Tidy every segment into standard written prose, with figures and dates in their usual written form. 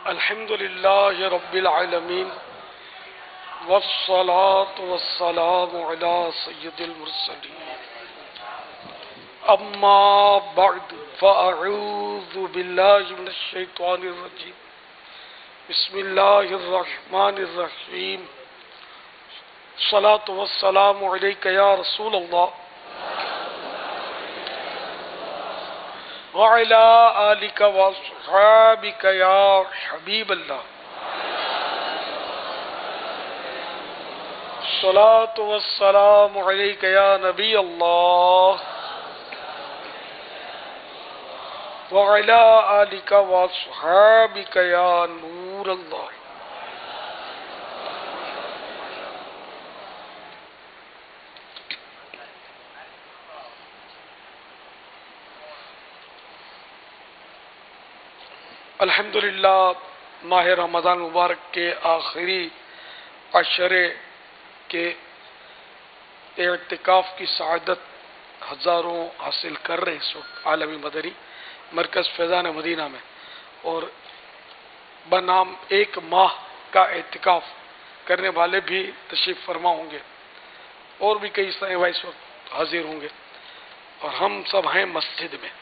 الحمد للہ رب العالمین والصلاة والسلام علی سید المرسلین اما بعد فاعوذ باللہ من الشیطان الرجیم بسم اللہ الرحمن الرحیم الصلاة والسلام علیک یا رسول اللہ وعلى آلك وصحابك يا حبيب الله الصلاة والسلام عليك يا نبي الله وعلى آلك وصحابك يا نور الله. الحمدللہ ماہ رمضان مبارک کے آخری عشرے کے اعتکاف کی سعادت ہزاروں حاصل کر رہے اس وقت عالمی مدنی مرکز فیضان مدینہ میں، اور بنام ایک ماہ کا اعتکاف کرنے والے بھی تشریف فرما ہوں گے، اور بھی کئی صاحب اس وقت حاضر ہوں گے، اور ہم سب ہیں مسجد میں.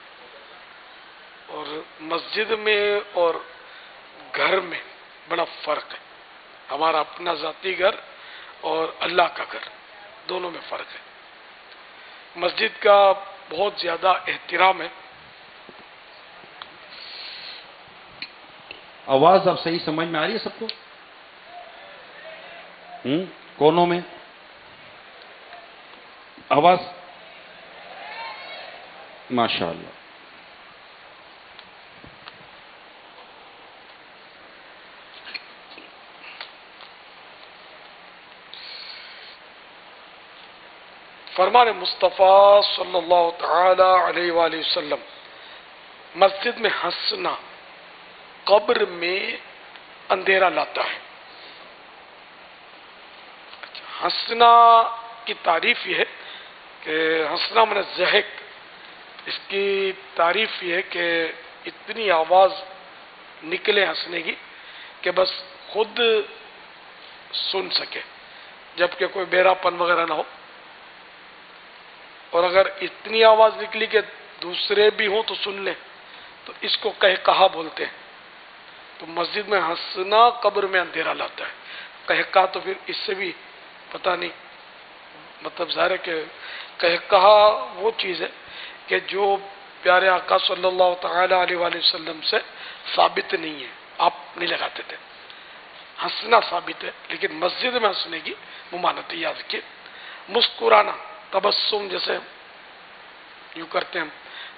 اور مسجد میں اور گھر میں بڑا فرق ہے. ہمارا اپنا ذاتی گھر اور اللہ کا گھر، دونوں میں فرق ہے. مسجد کا بہت زیادہ احترام ہے. آواز اب صحیح سمجھ میں آ رہی ہے سب کو؟ کونوں میں آواز ماشاء اللہ. فرمان مصطفیٰ صلی اللہ تعالی علیہ وآلہ وسلم، مسجد میں ہنسنا قبر میں اندھیرا لاتا ہے. ہنسنا کی تعریف یہ ہے کہ ہنسنا من الضحک، اس کی تعریف یہ ہے کہ اتنی آواز نکلے ہنسنے کی کہ بس خود سن سکے، جبکہ کوئی بیراپن وغیرہ نہ ہو. اور اگر اتنی آواز نکلی کہ دوسرے بھی ہوں تو سن لیں تو اس کو قہقہا بولتے ہیں. تو مسجد میں ہنسنا قبر میں اندھیرا لاتا ہے. قہقہا تو پھر اس سے بھی پتہ نہیں، مطلب ظاہر ہے کہ قہقہا وہ چیز ہے کہ جو پیارے آقا صلی اللہ تعالی علیہ وآلہ وسلم سے ثابت نہیں ہے، آپ نہیں لگاتے تھے. ہنسنا ثابت ہے لیکن مسجد میں ہنسنے کی ممانعت ہے. یاد رکھیے، مسکرانا، تبسم جیسے یوں کرتے ہیں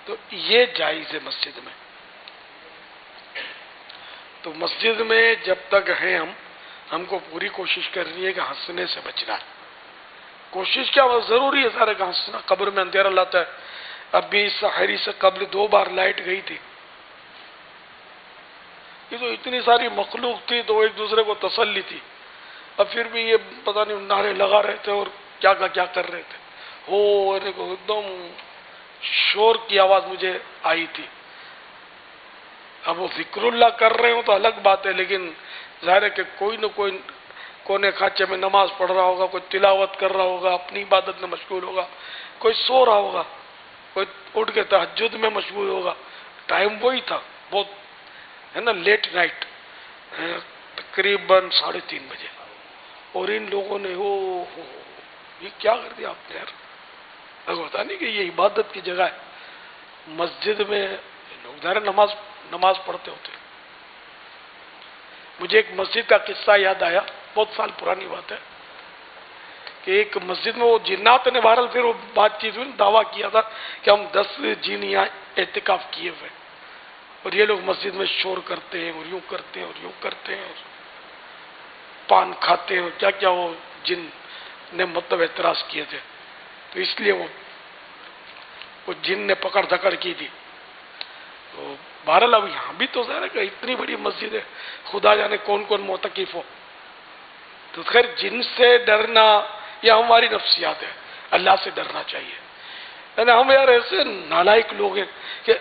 تو یہ جائز ہے مسجد میں. تو مسجد میں جب تک ہیں ہم کو پوری کوشش کرنی ہے کہ ہنسنے سے بچنا ہے. کوشش کیا ضروری ہے سارے کا ہنسنا قبر میں اندھیرا لاتا ہے. اب بھی سحری سے قبل 2 بار لائٹ گئی تھی. یہ تو اتنی ساری مخلوق تھی تو ایک دوسرے کو تسلی تھی. اب پھر بھی یہ پتہ نہیں نعرے لگا رہے تھے اور کیا کر رہے تھے. ایک دم شور کی آواز مجھے آئی تھی. اب وہ ذکر اللہ کر رہے ہوں تو الگ بات ہے، لیکن ظاہر ہے کہ کوئی نہ کوئی کونے کھانچے میں نماز پڑھ رہا ہوگا، کوئی تلاوت کر رہا ہوگا، اپنی عبادت میں مشغول ہوگا، کوئی سو رہا ہوگا، کوئی اٹھ کے تہجد میں مشغول ہوگا. ٹائم وہی تھا، بہت ہے نا، لیٹ نائٹ، تقریباً 3:30 بجے. اور ان لوگوں نے یہ کیا کر دیا آپ نے یار. اگر ہوتا نہیں کہ یہ عبادت کی جگہ ہے. مسجد میں لوگ ظاہر نماز پڑھتے ہوتے. مجھے ایک مسجد کا قصہ یاد آیا، بہت سال پرانی بات ہے، کہ ایک مسجد میں وہ جنات نے بہرحال پھر وہ بات چیت ہوئی، دعویٰ کیا تھا کہ ہم 10 جن یہاں اعتکاف کیے ہوئے، اور یہ لوگ مسجد میں شور کرتے ہیں اور یوں کرتے ہیں اور یوں کرتے ہیں اور پان کھاتے ہیں اور کیا وہ جن نے مطلب اعتراض کیے تھے. تو اس لیے وہ جن نے پکڑ دھکڑ کی تھی. تو بہرحال اب یہاں بھی تو ظاہر ہے کہ اتنی بڑی مسجد ہے، خدا جانے کون معتکف ہو. تو خیر جن سے ڈرنا یہ ہماری نفسیات ہے، اللہ سے ڈرنا چاہیے. یعنی ہم یار ایسے نالائق لوگ ہیں کہ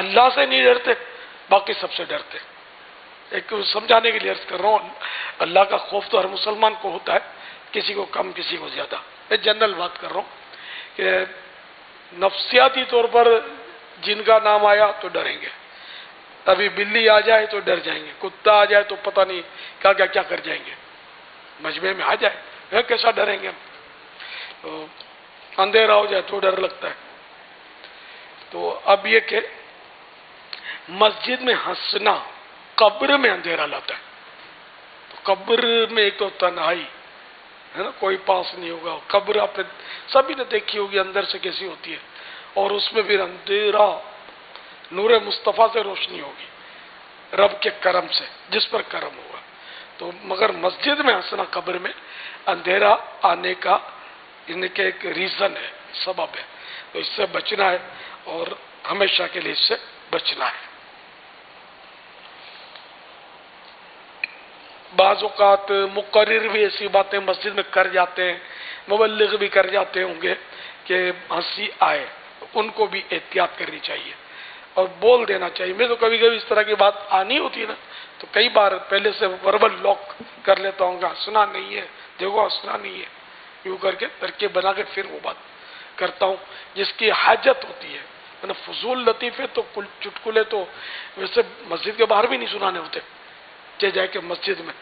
اللہ سے نہیں ڈرتے، باقی سب سے ڈرتے. ایک سمجھانے کے لیے عرض کر رہا ہوں، اللہ کا خوف تو ہر مسلمان کو ہوتا ہے، کسی کو کم کسی کو زیادہ. میں جنرل بات کر رہا ہوں کہ نفسیاتی طور پر جن کا نام آیا تو ڈریں گے، ابھی بلی آ جائے تو ڈر جائیں گے، کتا آ جائے تو پتہ نہیں کیا کر جائیں گے، مجمع میں آ جائے کیسا ڈریں گے ہم. تو اندھیرا ہو جائے تو ڈر لگتا ہے. تو اب یہ کہ مسجد میں ہنسنا قبر میں اندھیرا لاتا ہے. تو قبر میں ایک تو تنہائی ہے نا، کوئی پاس نہیں ہوگا. قبر آپ نے سبھی نے دیکھی ہوگی اندر سے کیسی ہوتی ہے، اور اس میں پھر اندھیرا نور مصطفیٰ سے روشنی ہوگی، رب کے کرم سے، جس پر کرم ہوگا. تو مگر مسجد میں ہنسنا قبر میں اندھیرا آنے کا ان کے ایک ریزن ہے، سبب ہے. تو اس سے بچنا ہے اور ہمیشہ کے لیے اس سے بچنا ہے. بعض اوقات مقرر بھی ایسی باتیں مسجد میں کر جاتے ہیں، مبلغ بھی کر جاتے ہوں گے کہ ہنسی آئے، ان کو بھی احتیاط کرنی چاہیے اور بول دینا چاہیے. میں تو کبھی کبھی اس طرح کی بات آنی ہوتی ہے نا، تو کئی بار پہلے سے وربل لاک کر لیتا ہوں گا، ہنسنا نہیں ہے، دیکھو ہنسنا نہیں ہے، یوں کر کے ترکیب بنا کے پھر وہ بات کرتا ہوں جس کی حاجت ہوتی ہے. فضول لطیفے تو چٹکلے تو ویسے مسجد کے باہر بھی نہیں سنانے ہوتے، چلے جائے کہ مسجد میں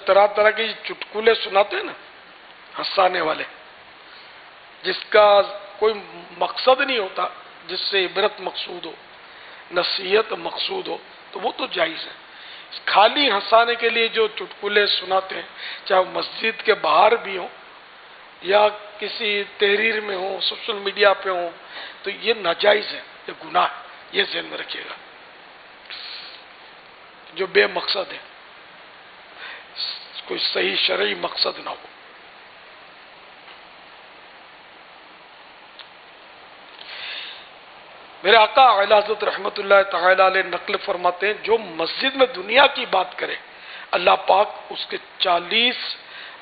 طرح طرح کی چٹکلے سناتے ہیں نا ہنسانے والے، جس کا کوئی مقصد نہیں ہوتا، جس سے عبرت مقصود ہو، نصیحت مقصود ہو، تو وہ تو جائز ہے. خالی ہنسانے کے لیے جو چٹکلے سناتے ہیں، چاہے مسجد کے باہر بھی ہوں یا کسی تحریر میں ہوں، سوشل میڈیا پہ ہوں، تو یہ ناجائز ہے، یہ گناہ ہے. یہ ذہن میں رکھیے گا، جو بے مقصد ہے، کوئی صحیح شرعی مقصد نہ ہو. میرے آقا اعلی حضرت رحمت اللہ تعالی علیہ نقل فرماتے ہیں، جو مسجد میں دنیا کی بات کرے اللہ پاک اس کے 40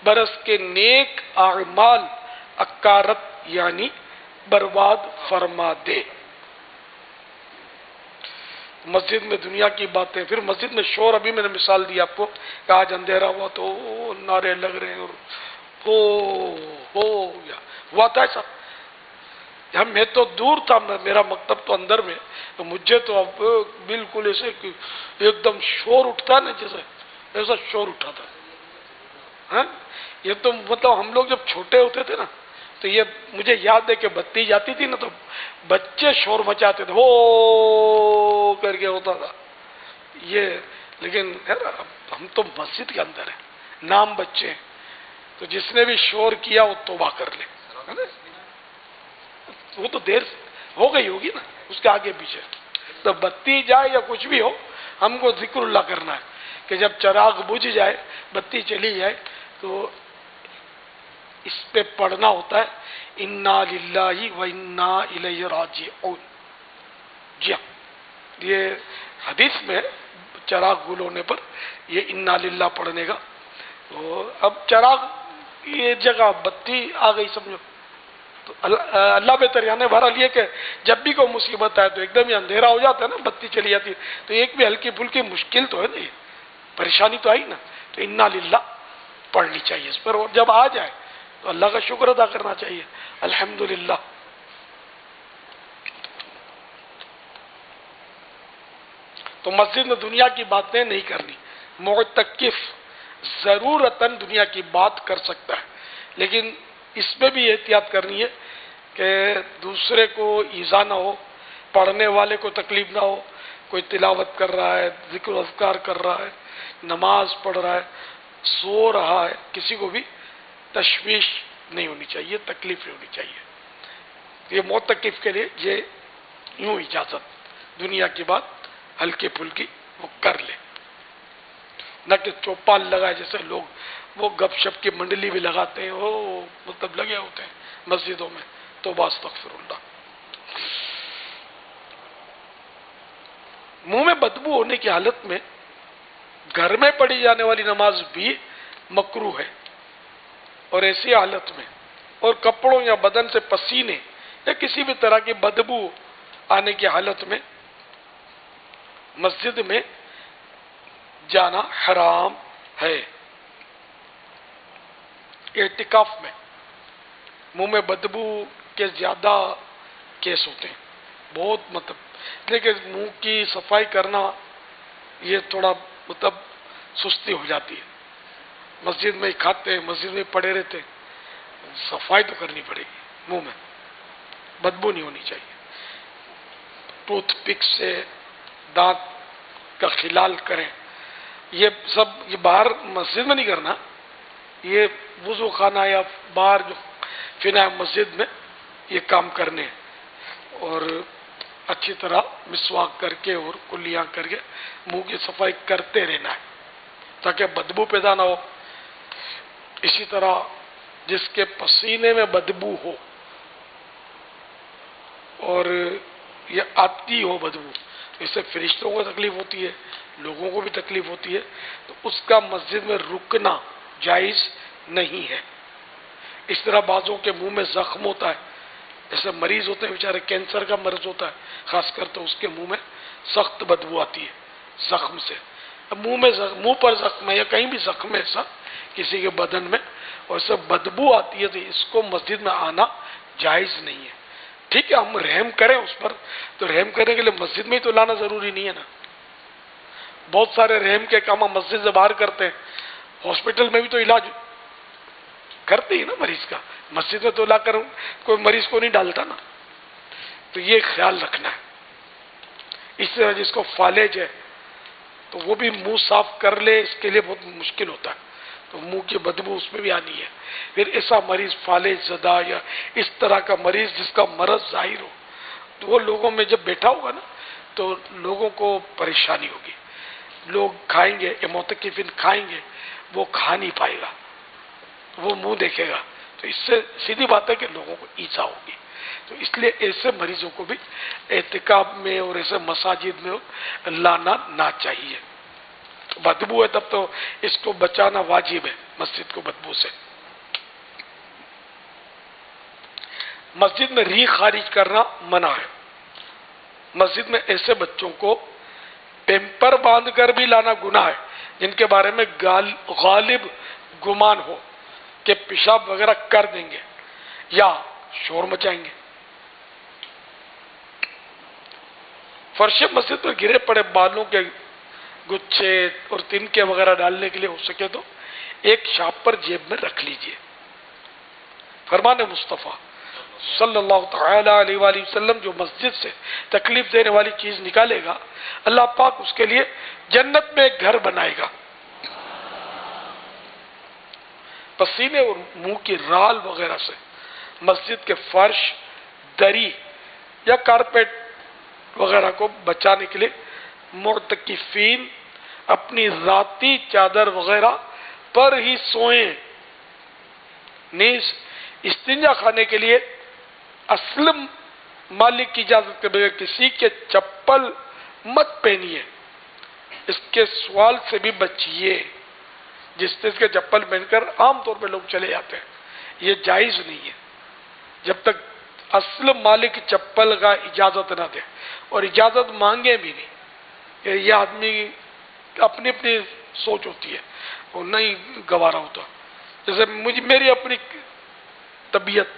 برس کے نیک اعمال اکارت یعنی برباد فرما دے. مسجد میں دنیا کی باتیں، پھر مسجد میں شور. ابھی میں نے مثال دی آپ کو کہ آج اندھیرا ہوا تو نعرے لگ رہے ہیں اور ہوا تھا ایسا. میں تو دور تھا، میرا مکتب تو اندر میں، تو مجھے تو اب بالکل ایسے ایک دم شور اٹھتا نا، جیسے ایسا شور اٹھا تھا. یہ تو مطلب ہم لوگ جب چھوٹے ہوتے تھے نا، تو یہ مجھے یاد ہے کہ بتی جاتی تھی نا تو بچے شور مچاتے تھے، وہ کر کے ہوتا تھا یہ. لیکن ہم تو مسجد کے اندر ہیں، نام بچے ہیں، تو جس نے بھی شور کیا وہ توبہ کر لے. وہ تو دیر ہو گئی ہوگی نا اس کے آگے پیچھے. تو بتی جائے یا کچھ بھی ہو، ہم کو ذکر اللہ کرنا ہے کہ جب چراغ بجھ جائے، بتی چلی جائے، تو اس پہ پڑھنا ہوتا ہے انا للہ و انا الیہ راجعون. جی ہاں، یہ حدیث میں چراغ گل ہونے پر یہ انا للہ پڑھنے کا. تو اب چراغ یہ جگہ بتی آ گئی سمجھو، تو اللہ بہتر. یعنی بہرحال یہ کہ جب بھی کوئی مصیبت آئے تو ایک دم ہی اندھیرا ہو جاتا ہے نا، بتی چلی جاتی ہے، تو ایک بھی ہلکی پھلکی مشکل تو ہے نا، یہ پریشانی تو آئی نا، تو انا للہ پڑھنی چاہیے اس پر. اور جب آ جائے تو اللہ کا شکر ادا کرنا چاہیے، الحمدللہ. تو مسجد میں دنیا کی باتیں نہیں کرنی. معتکف ضرورتاً دنیا کی بات کر سکتا ہے، لیکن اس میں بھی احتیاط کرنی ہے کہ دوسرے کو ایذا نہ ہو، پڑھنے والے کو تکلیف نہ ہو. کوئی تلاوت کر رہا ہے، ذکر و اذکار کر رہا ہے، نماز پڑھ رہا ہے، سو رہا ہے، کسی کو بھی تشویش نہیں ہونی چاہیے، تکلیف نہیں ہونی چاہیے. یہ معتکف کے لیے یہ یوں اجازت، دنیا کی بات ہلکی پھلکی وہ کر لے، نہ کہ چوپال لگائے جیسے لوگ وہ گپ شپ کی منڈلی بھی لگاتے ہیں، وہ مطلب لگے ہوتے ہیں مسجدوں میں. توبہ استغفر اللہ. منہ میں بدبو ہونے کی حالت میں گھر میں پڑھی جانے والی نماز بھی مکروہ ہے، اور ایسی حالت میں اور کپڑوں یا بدن سے پسینے یا کسی بھی طرح کی بدبو آنے کی حالت میں مسجد میں جانا حرام ہے۔ اعتکاف میں منہ میں بدبو کے زیادہ کیس ہوتے ہیں، بہت لیکن منہ کی صفائی کرنا یہ تھوڑا سستی ہو جاتی ہے۔ مسجد میں ہی کھاتے ہیں، مسجد میں ہی پڑے رہتے ہیں، صفائی تو کرنی پڑے گی، منہ میں بدبو نہیں ہونی چاہیے۔ ٹوتھ پک سے دانت کا خلال کریں، یہ سب یہ باہر مسجد میں نہیں کرنا، یہ وضو خانہ یا باہر جو فنا مسجد میں یہ کام کرنے، اور اچھی طرح مسواک کر کے اور کلیاں کر کے منہ کی صفائی کرتے رہنا ہے تاکہ بدبو پیدا نہ ہو۔ اسی طرح جس کے پسینے میں بدبو ہو اور یہ آتی ہو بدبو، اس سے فرشتوں کو تکلیف ہوتی ہے، لوگوں کو بھی تکلیف ہوتی ہے، تو اس کا مسجد میں رکنا جائز نہیں ہے۔ اس طرح بعضوں کے منہ میں زخم ہوتا ہے، جیسے مریض ہوتے ہیں بیچارے، کینسر کا مرض ہوتا ہے خاص کر، تو اس کے منہ میں سخت بدبو آتی ہے زخم سے۔ اب منہ پر زخم ہے یا کہیں بھی زخم ہے ایسا کسی کے بدن میں اور اس سے بدبو آتی ہے، تو اس کو مسجد میں آنا جائز نہیں ہے۔ ٹھیک ہے، ہم رحم کریں اس پر، تو رحم کرنے کے لیے مسجد میں ہی تو لانا ضروری نہیں ہے نا۔ بہت سارے رحم کے کام ہم مسجد سے باہر کرتے ہیں، ہاسپٹل میں بھی تو علاج کرتے ہی نا مریض کا، مسجد میں تو لا کر کوئی مریض کو نہیں ڈالتا نا، تو یہ خیال رکھنا ہے۔ اس طرح جس کو فالج ہے تو وہ بھی منہ صاف کر لے، اس کے لیے بہت مشکل ہوتا ہے، تو منہ کی بدبو اس میں بھی آنی ہے۔ پھر ایسا مریض فالج زدہ یا اس طرح کا مریض جس کا مرض ظاہر ہو، تو وہ لوگوں میں جب بیٹھا ہوگا نا تو لوگوں کو پریشانی ہوگی، لوگ کھائیں گے، معتکفین کھائیں گے، وہ کھا نہیں پائے گا، وہ منہ دیکھے گا، تو اس سے سیدھی بات ہے کہ لوگوں کو ایذا ہوگی۔ تو اس لیے ایسے مریضوں کو بھی اعتکاف میں اور ایسے مساجد میں لانا نہ چاہیے۔ بدبو ہے تب تو اس کو بچانا واجب ہے مسجد کو بدبو سے۔ مسجد میں ریح خارج کرنا منع ہے۔ مسجد میں ایسے بچوں کو پیمپر باندھ کر بھی لانا گناہ ہے جن کے بارے میں غالب گمان ہو کہ پیشاب وغیرہ کر دیں گے یا شور مچائیں گے۔ فرش مسجد پر گرے پڑے بالوں کے گچھے اور تنکے وغیرہ ڈالنے کے لیے ہو سکے تو ایک شاپر جیب میں رکھ لیجئے۔ فرمان مصطفیٰ صلی اللہ تعالی علیہ وآلہ وسلم، جو مسجد سے تکلیف دینے والی چیز نکالے گا اللہ پاک اس کے لیے جنت میں ایک گھر بنائے گا۔ پسینے اور منہ کی رال وغیرہ سے مسجد کے فرش، دری یا کارپیٹ وغیرہ کو بچانے کے لیے معتکفین اپنی ذاتی چادر وغیرہ پر ہی سوئیں۔ نیز استنجا خانے کے لیے اصل مالک کی اجازت کے بغیر کسی کے چپل مت پہنیے، اس کے سوال سے بھی بچیے۔ جس کے چپل پہن کر عام طور پہ لوگ چلے جاتے ہیں، یہ جائز نہیں ہے جب تک اصل مالک چپل کا اجازت نہ دے، اور اجازت مانگے بھی نہیں۔ یہ آدمی اپنی اپنی سوچ ہوتی ہے، وہ نہیں گوارا ہوتا۔ جیسے میری اپنی طبیعت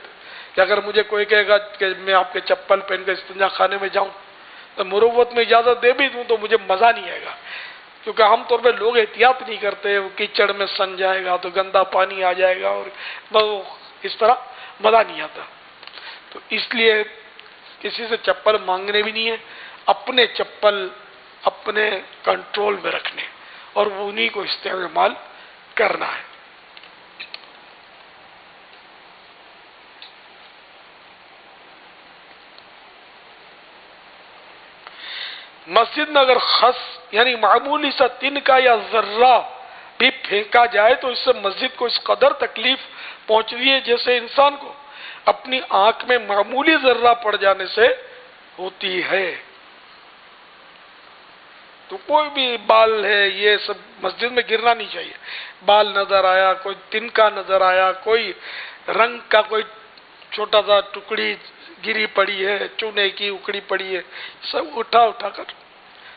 کہ اگر مجھے کوئی کہے گا کہ میں آپ کے چپل پہن کر استنجا خانے میں جاؤں تو مروت میں اجازت دے بھی دوں تو مجھے مزہ نہیں آئے گا، کیونکہ عام طور پہ لوگ احتیاط نہیں کرتے، وہ کیچڑ میں سن جائے گا تو گندا پانی آ جائے گا اور اس طرح مزہ نہیں آتا۔ تو اس لیے کسی سے چپل مانگنے بھی نہیں ہے، اپنے چپل اپنے کنٹرول میں رکھنے اور انہی کو استعمال کرنا ہے۔ مسجد میں اگر خس یعنی معمولی سا تنکا یا ذرہ بھی پھینکا جائے تو اس سے مسجد کو اس قدر تکلیف پہنچ رہی ہے جیسے انسان کو اپنی آنکھ میں معمولی ذرہ پڑ جانے سے ہوتی ہے۔ تو کوئی بھی بال ہے یہ سب مسجد میں گرنا نہیں چاہیے۔ بال نظر آیا، کوئی تنکا نظر آیا، کوئی رنگ کا کوئی چھوٹا سا ٹکڑی گری پڑی ہے، چونے کی اکڑی پڑی ہے، سب اٹھا کر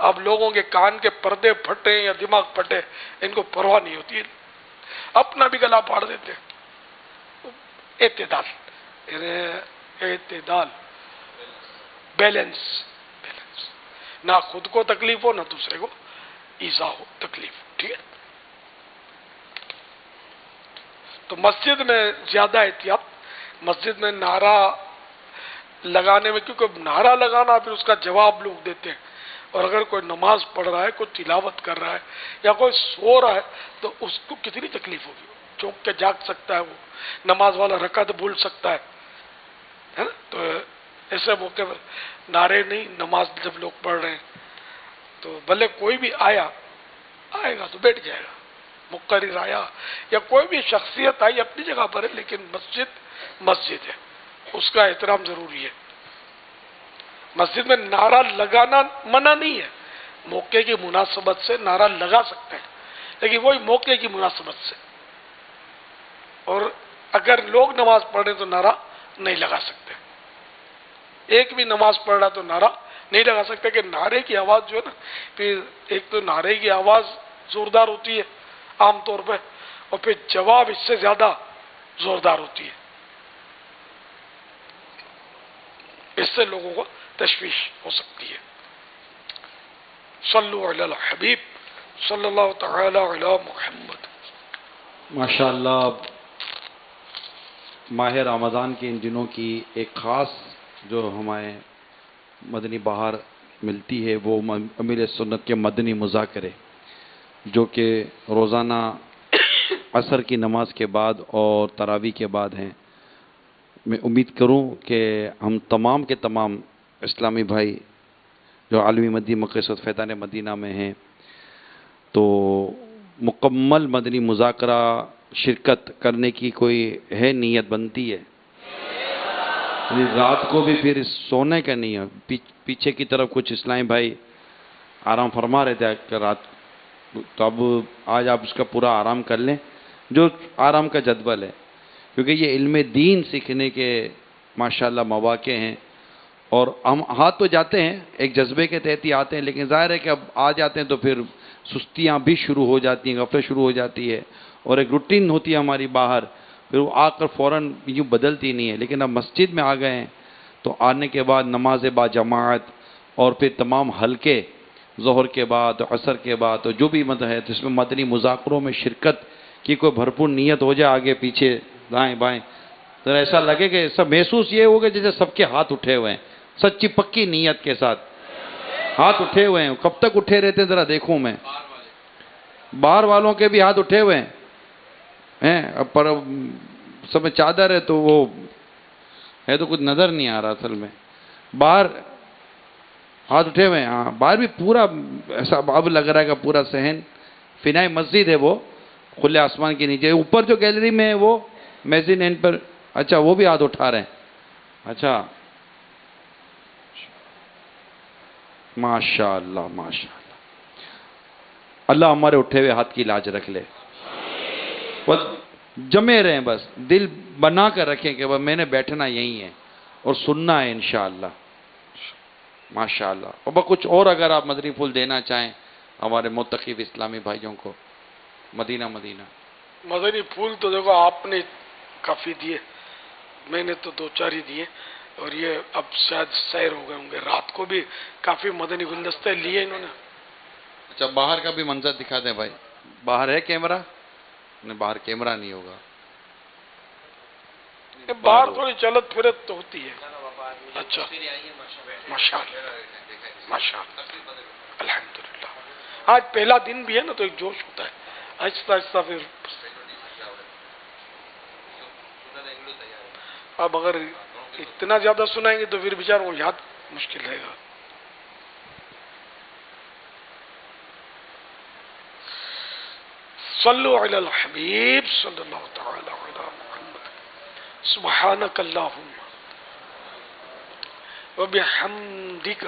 اب لوگوں کے کان کے پردے پھٹے یا دماغ پھٹے ان کو پرواہ نہیں ہوتی، اپنا بھی گلا پھاڑ دیتے۔ اعتدال، اعتدال، بیلنس، نہ خود کو تکلیف ہو نہ دوسرے کو ایذا ہو، تکلیف ہو، ٹھیک ہے۔ تو مسجد میں زیادہ احتیاط، مسجد میں نعرہ لگانے میں، کیونکہ نعرہ لگانا پھر اس کا جواب لوگ دیتے ہیں، اور اگر کوئی نماز پڑھ رہا ہے، کوئی تلاوت کر رہا ہے یا کوئی سو رہا ہے تو اس کو کتنی تکلیف ہوگی، چونک کے جاگ سکتا ہے، وہ نماز والا رکعت بھول سکتا ہے نا۔ تو ایسے موقع پر نعرے نہیں، نماز جب لوگ پڑھ رہے ہیں تو بھلے کوئی بھی آئے گا تو بیٹھ جائے گا، مقرر آیا یا کوئی بھی شخصیت آئی اپنی جگہ پر ہے، لیکن مسجد مسجد ہے، اس کا احترام ضروری ہے۔ مسجد میں نعرہ لگانا منع نہیں ہے، موقع کی مناسبت سے نعرہ لگا سکتے ہیں، لیکن وہی موقع کی مناسبت سے، اور اگر لوگ نماز پڑھ رہے تو نعرہ نہیں لگا سکتے۔ ایک بھی نماز پڑھ رہا تو نعرہ نہیں لگا سکتے، کہ نعرے کی آواز جو ہے نا، پھر ایک تو نعرے کی آواز زوردار ہوتی ہے عام طور پہ، اور پھر جواب اس سے زیادہ زوردار ہوتی ہے، اس سے لوگوں کو تشویش ہو سکتی ہے۔ صلو علی الحبیب صلی اللہ تعالی علی محمد۔ ماشاءاللہ، ماہ رمضان کے ان دنوں کی ایک خاص جو ہمیں مدنی بہار ملتی ہے وہ امیر سنت کے مدنی مذاکرے، جو کہ روزانہ عصر کی نماز کے بعد اور تراویح کے بعد ہیں۔ میں امید کروں کہ ہم تمام کے تمام اسلامی بھائی جو عالمی مدنی مقصد فیضان مدینہ میں ہیں تو مکمل مدنی مذاکرہ شرکت کرنے کی کوئی ہے، نیت بنتی ہے، رات کو بھی پھر سونے کا نہیں ہے۔ پیچھے کی طرف کچھ اسلامی بھائی آرام فرما رہے تھے کہ رات، تو اب آج آپ اس کا پورا آرام کر لیں جو آرام کا جدول ہے، کیونکہ یہ علم دین سیکھنے کے ماشاءاللہ مواقع ہیں، اور ہم ہاتھ تو جاتے ہیں ایک جذبے کے تحت ہی آتے ہیں، لیکن ظاہر ہے کہ اب آ جاتے ہیں تو پھر سستیاں بھی شروع ہو جاتی ہیں، غفلت شروع ہو جاتی ہے، اور ایک روٹین ہوتی ہے ہماری باہر، پھر وہ آ کر فوراً یوں بدلتی نہیں ہے۔ لیکن اب مسجد میں آ گئے ہیں تو آنے کے بعد نماز با جماعت، اور پھر تمام حلقے ظہر کے بعد عصر کے بعد، تو جو بھی مدد ہے جس میں مدنی مذاکروں میں شرکت کی کوئی بھرپور نیت ہو جائے، آگے پیچھے دائیں بائیں، تو ایسا لگے کہ سب محسوس یہ ہوگا جیسے سب کے ہاتھ اٹھے ہوئے ہیں، سچی پکی نیت کے ساتھ ہاتھ اٹھے ہوئے ہیں۔ کب تک اٹھے رہتے ہیں ذرا دیکھوں میں، باہر والوں کے بھی ہاتھ اٹھے ہوئے ہیں، پر سب میں چادر ہے تو وہ ہے تو کچھ نظر نہیں آ رہا اصل میں، باہر ہاتھ اٹھے ہوئے ہیں۔ ہاں، باہر بھی پورا ایسا اب لگ رہا ہے کہ پورا صحن فنائی مسجد ہے، وہ کھلے آسمان کے نیچے، اوپر جو گیلری میں ہے وہ میزین اینڈ پر، اچھا وہ بھی ہاتھ اٹھا رہے ہیں، اچھا ماشاء اللہ ماشاء اللہ۔ اللہ ہمارے اٹھے ہوئے ہاتھ کی لاج رکھ لے، بس جمے رہیں، بس دل بنا کر رکھیں کہ بس میں نے بیٹھنا یہی ہے اور سننا ہے انشاءاللہ، ماشاءاللہ۔ اور بس کچھ اور اگر آپ مدنی پھول دینا چاہیں ہمارے متقب اسلامی بھائیوں کو، مدینہ مدنی پھول تو دیکھو آپ نے کافی دیے، میں نے تو 2-4 ہی دیے، اور یہ اب شاید سیر ہو گئے ہوں گے، رات کو بھی کافی مدنی گلدستے لیے انہوں نے۔ اچھا باہر کا بھی منظر دکھا دیں بھائی، باہر ہے کیمرہ؟ نہیں، باہر کیمرہ نہیں ہوگا، باہر تھوڑی چلت پھرت تو ہوتی ہے۔ اچھا ماشاء اللہ ماشاء اللہ، الحمدللہ۔ آج پہلا دن بھی ہے نا تو ایک جوش ہوتا ہے، آہستہ آہستہ پھر اب اگر اتنا زیادہ سنائیں گے تو پھر بیچاروں کو یاد مشکل رہے گا۔ صلو علی الحبیب صلی اللہ تعالی علی محمد۔ سبحانک اللہم وبحمدک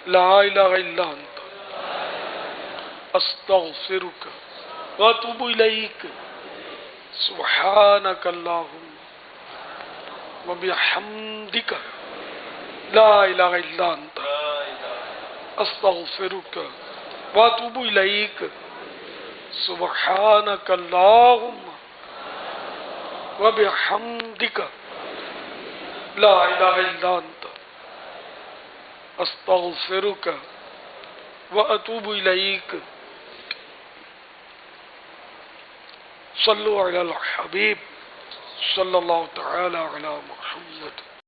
لا الہ الا انت استغفرک واتوب الیک۔ سبحانک اللہم وبحمدک لا الہ الا انت استغفرک واتوب الیک سبحانک اللہم وبحمدک لا الہ الا انت استغفرک واتوب الیک صلو علی الحبیب صلی اللہ تعالی علی محمد